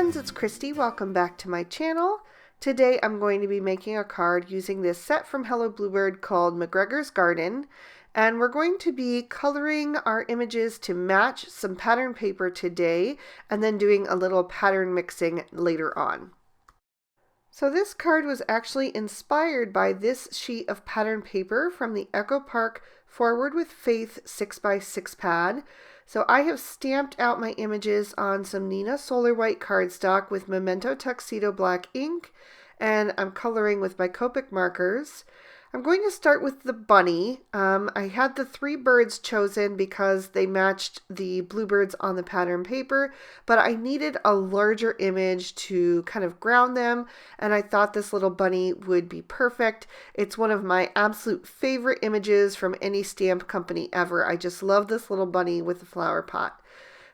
friends, it's Christy. Welcome back to my channel. Today I'm going to be making a card using this set from Hello Bluebird called McGregor's Garden, and we're going to be coloring our images to match some pattern paper today and then doing a little pattern mixing later on. So this card was actually inspired by this sheet of pattern paper from the Echo Park Forward with Faith 6x6 pad. So I have stamped out my images on some Neenah Solar White cardstock with Memento Tuxedo black ink, and I'm coloring with my Copic markers. I'm going to start with the bunny. I had the 3 birds chosen because they matched the bluebirds on the pattern paper, but I needed a larger image to kind of ground them, and I thought this little bunny would be perfect. It's one of my absolute favorite images from any stamp company ever. I just love this little bunny with the flower pot.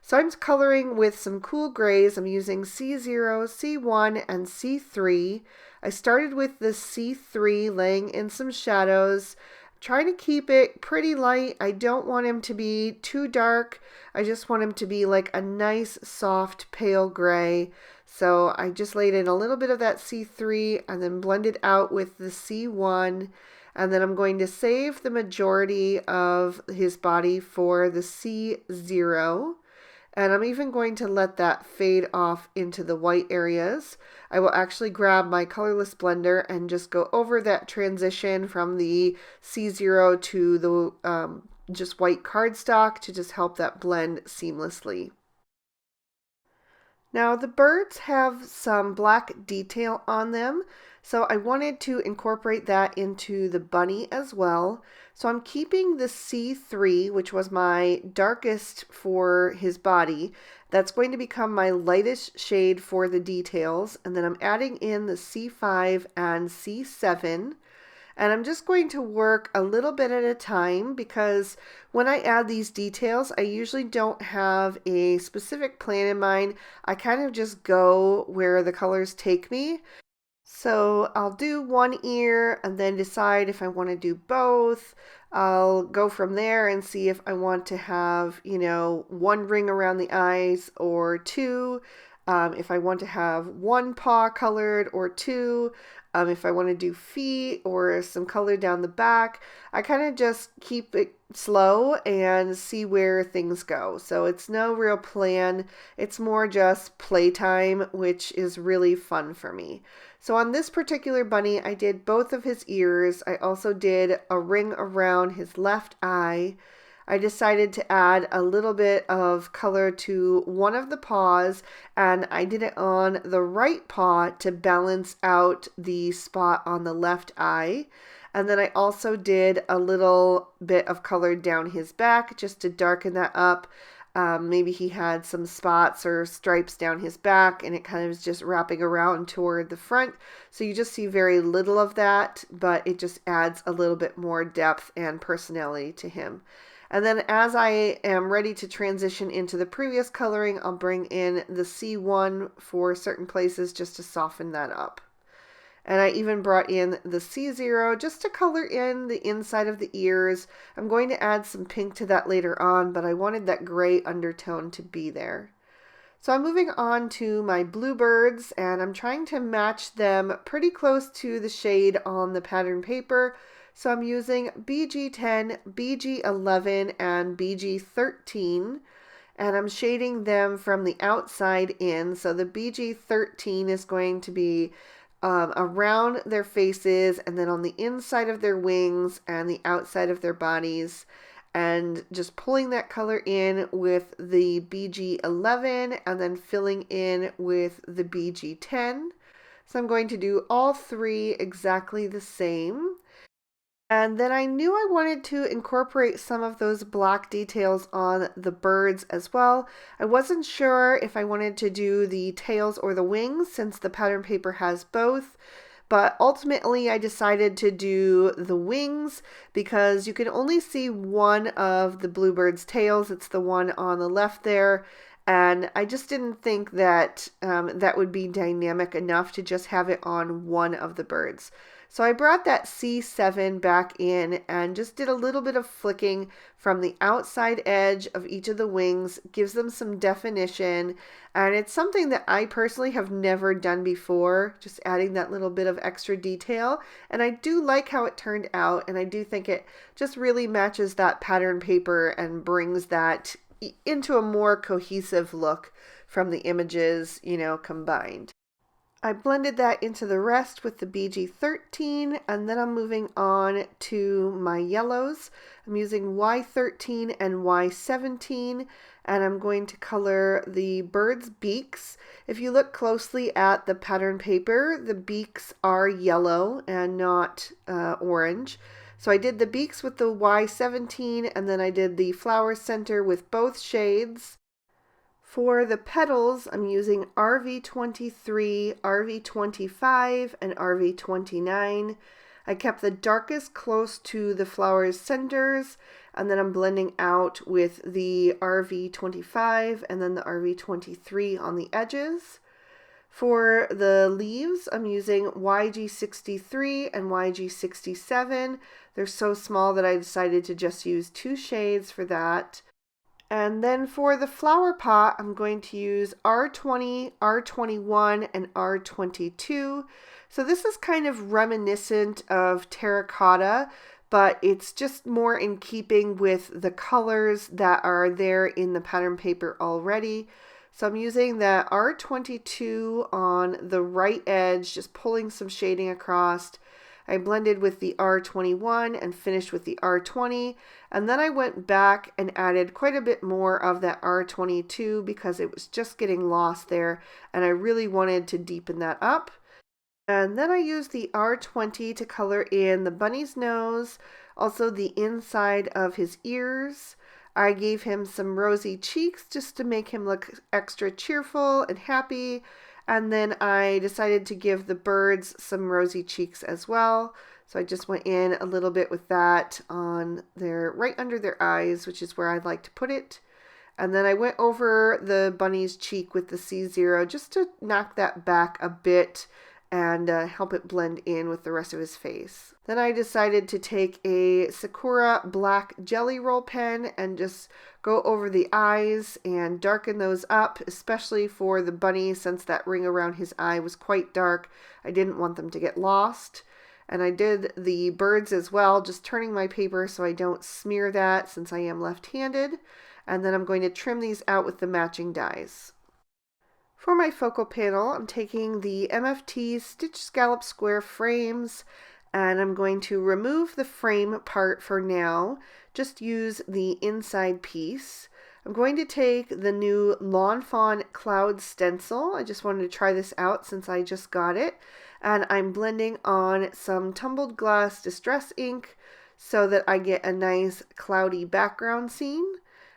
So I'm coloring with some cool grays. I'm using C0, C1, and C3. I started with the C3, laying in some shadows, trying to keep it pretty light. I don't want him to be too dark. I just want him to be like a nice, soft, pale gray. So I just laid in a little bit of that C3 and then blended out with the C1. And then I'm going to save the majority of his body for the C0. And I'm even going to let that fade off into the white areas. I will actually grab my colorless blender and just go over that transition from the C0 to the just white cardstock to just help that blend seamlessly. Now the birds have some black detail on them, so I wanted to incorporate that into the bunny as well. So I'm keeping the C3, which was my darkest for his body. That's going to become my lightest shade for the details, and then I'm adding in the C5 and C7. And I'm just going to work a little bit at a time because when I add these details, I usually don't have a specific plan in mind. I kind of just go where the colors take me. So I'll do one ear and then decide if I want to do both. I'll go from there and see if I want to have, one ring around the eyes or 2. If I want to have 1 paw colored or 2. If I want to do feet or some color down the back. I kind of just keep it slow and see where things go. So it's no real plan. It's more just playtime, which is really fun for me. So on this particular bunny, I did both of his ears. I also did a ring around his left eye. I decided to add a little bit of color to one of the paws, and I did it on the right paw to balance out the spot on the left eye. And then I also did a little bit of color down his back just to darken that up. Maybe he had some spots or stripes down his back, and it kind of is just wrapping around toward the front. So you just see very little of that, but it just adds a little bit more depth and personality to him. And then as I am ready to transition into the previous coloring, I'll bring in the C1 for certain places just to soften that up. And I even brought in the C0 just to color in the inside of the ears. I'm going to add some pink to that later on, but I wanted that gray undertone to be there. So I'm moving on to my bluebirds, and I'm trying to match them pretty close to the shade on the pattern paper. So I'm using BG10, BG11, and BG13, and I'm shading them from the outside in. So the BG13 is going to be around their faces, and then on the inside of their wings and the outside of their bodies, and just pulling that color in with the BG11 and then filling in with the BG10. So I'm going to do all 3 exactly the same. And then I knew I wanted to incorporate some of those black details on the birds as well. I wasn't sure if I wanted to do the tails or the wings since the pattern paper has both. But ultimately I decided to do the wings because you can only see one of the bluebird's tails. It's the one on the left there. And I just didn't think that that would be dynamic enough to just have it on one of the birds. So I brought that C7 back in and just did a little bit of flicking from the outside edge of each of the wings, gives them some definition, and it's something that I personally have never done before, just adding that little bit of extra detail. And I do like how it turned out, and I do think it just really matches that pattern paper and brings that into a more cohesive look from the images, combined. I blended that into the rest with the BG13, and then I'm moving on to my yellows. I'm using Y13 and Y17, and I'm going to color the bird's beaks. If you look closely at the pattern paper, the beaks are yellow and not orange. So I did the beaks with the Y17, and then I did the flower center with both shades. For the petals, I'm using RV23, RV25, and RV29. I kept the darkest close to the flower's centers, and then I'm blending out with the RV25 and then the RV23 on the edges. For the leaves, I'm using YG63 and YG67. They're so small that I decided to just use 2 shades for that. And then for the flower pot, I'm going to use R20, R21, and R22. So this is kind of reminiscent of terracotta, but it's just more in keeping with the colors that are there in the pattern paper already. So I'm using that R22 on the right edge, just pulling some shading across. I blended with the R21 and finished with the R20, and then I went back and added quite a bit more of that R22 because it was just getting lost there, and I really wanted to deepen that up. And then I used the R20 to color in the bunny's nose, also the inside of his ears. I gave him some rosy cheeks just to make him look extra cheerful and happy. And then I decided to give the birds some rosy cheeks as well. So I just went in a little bit with that on right under their eyes, which is where I'd like to put it. And then I went over the bunny's cheek with the C0 just to knock that back a bit and help it blend in with the rest of his face. Then I decided to take a Sakura black jelly roll pen and just go over the eyes and darken those up, especially for the bunny since that ring around his eye was quite dark. I didn't want them to get lost. And I did the birds as well, just turning my paper so I don't smear that since I am left-handed. And then I'm going to trim these out with the matching dies. For my focal panel, I'm taking the MFT Stitch Scallop Square frames, and I'm going to remove the frame part for now, just use the inside piece. I'm going to take the new Lawn Fawn Cloud Stencil. I just wanted to try this out since I just got it, and I'm blending on some tumbled glass distress ink so that I get a nice cloudy background scene.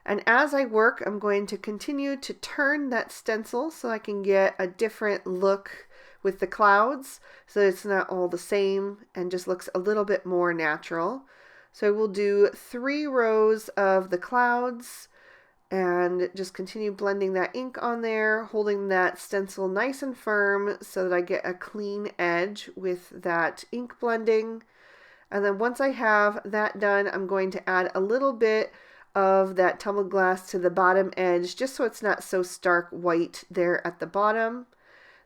And as I work, I'm going to continue to turn that stencil so I can get a different look with the clouds so that it's not all the same and just looks a little bit more natural. So I will do 3 rows of the clouds and just continue blending that ink on there, holding that stencil nice and firm so that I get a clean edge with that ink blending. And then once I have that done, I'm going to add a little bit of that tumbled glass to the bottom edge just so it's not so stark white there at the bottom.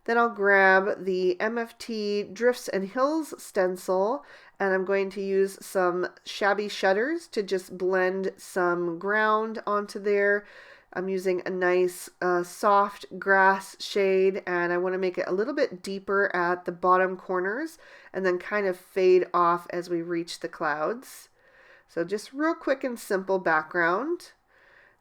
Then I'll grab the MFT Drifts and Hills stencil and I'm going to use some Shabby Shutters to just blend some ground onto there. I'm using a nice soft grass shade and I want to make it a little bit deeper at the bottom corners and then kind of fade off as we reach the clouds. So just real quick and simple background.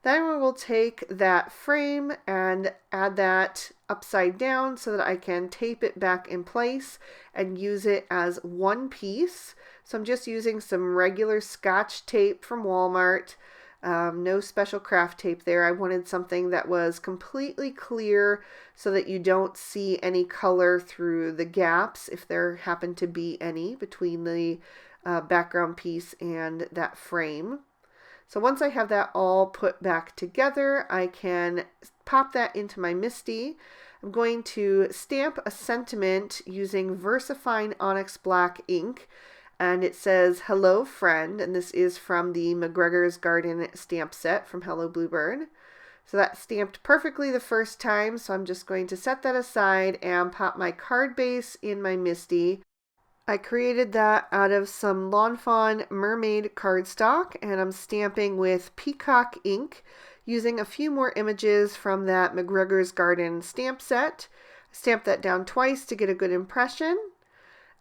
Then we will take that frame and add that upside down so that I can tape it back in place and use it as one piece. So I'm just using some regular Scotch tape from Walmart. No special craft tape there. I wanted something that was completely clear so that you don't see any color through the gaps if there happen to be any between the background piece and that frame. So once I have that all put back together, I can pop that into my MISTI. I'm going to stamp a sentiment using VersaFine Onyx Black ink, and it says Hello Friend, and this is from the McGregor's Garden stamp set from Hello Bluebird. So that stamped perfectly the first time, so I'm just going to set that aside and pop my card base in my MISTI. I created that out of some Lawn Fawn mermaid cardstock, and I'm stamping with peacock ink using a few more images from that McGregor's Garden stamp set. Stamp that down twice to get a good impression.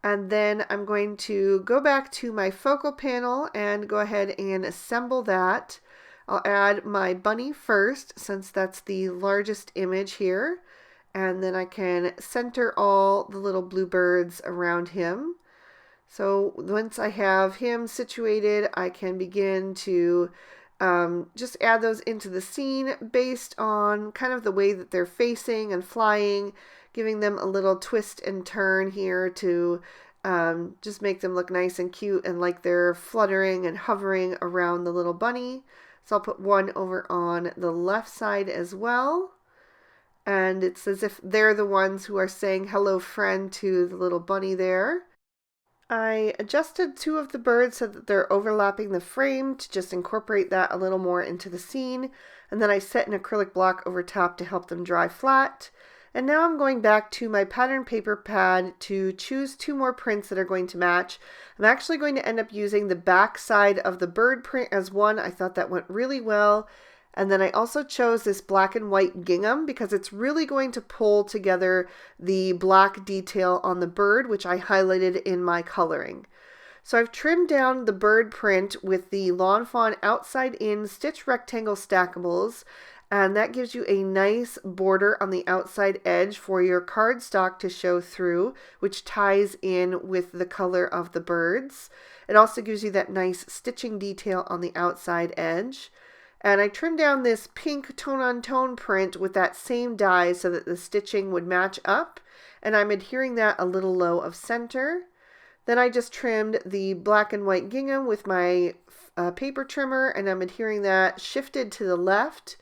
And then I'm going to go back to my focal panel and go ahead and assemble that. I'll add my bunny first, since that's the largest image here. And then I can center all the little bluebirds around him. So once I have him situated, I can begin to just add those into the scene based on kind of the way that they're facing and flying, giving them a little twist and turn here to just make them look nice and cute and like they're fluttering and hovering around the little bunny. So I'll put one over on the left side as well. And it's as if they're the ones who are saying hello friend to the little bunny there. I adjusted two of the birds so that they're overlapping the frame to just incorporate that a little more into the scene. And then I set an acrylic block over top to help them dry flat. And now I'm going back to my pattern paper pad to choose two more prints that are going to match. I'm actually going to end up using the back side of the bird print as one. I thought that went really well. And then I also chose this black and white gingham because it's really going to pull together the black detail on the bird, which I highlighted in my coloring. So I've trimmed down the bird print with the Lawn Fawn outside in stitch rectangle stackables, and that gives you a nice border on the outside edge for your cardstock to show through, which ties in with the color of the birds. It also gives you that nice stitching detail on the outside edge. And I trimmed down this pink tone-on-tone print with that same die so that the stitching would match up, and I'm adhering that a little low of center. Then I just trimmed the black and white gingham with my paper trimmer, and I'm adhering that shifted to the left.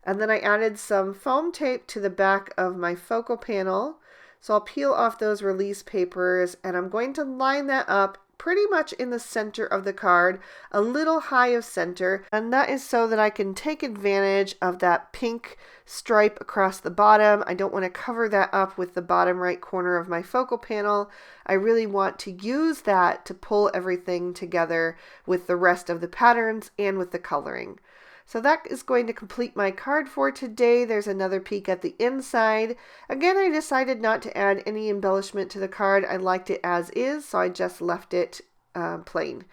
And then I added some foam tape to the back of my focal panel. So I'll peel off those release papers, and I'm going to line that up pretty much in the center of the card, a little high of center, and that is so that I can take advantage of that pink stripe across the bottom. I don't want to cover that up with the bottom right corner of my focal panel. I really want to use that to pull everything together with the rest of the patterns and with the coloring. So that is going to complete my card for today. There's another peek at the inside. Again, I decided not to add any embellishment to the card. I liked it as is, so I just left it plain.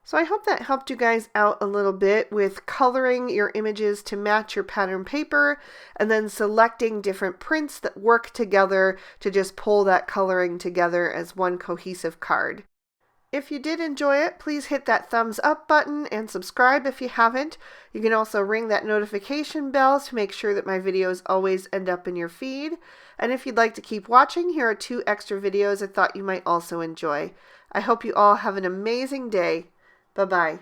So I hope that helped you guys out a little bit with coloring your images to match your pattern paper, and then selecting different prints that work together to just pull that coloring together as one cohesive card. If you did enjoy it, please hit that thumbs up button and subscribe if you haven't. You can also ring that notification bell to make sure that my videos always end up in your feed. And if you'd like to keep watching, here are 2 extra videos I thought you might also enjoy. I hope you all have an amazing day. Bye-bye.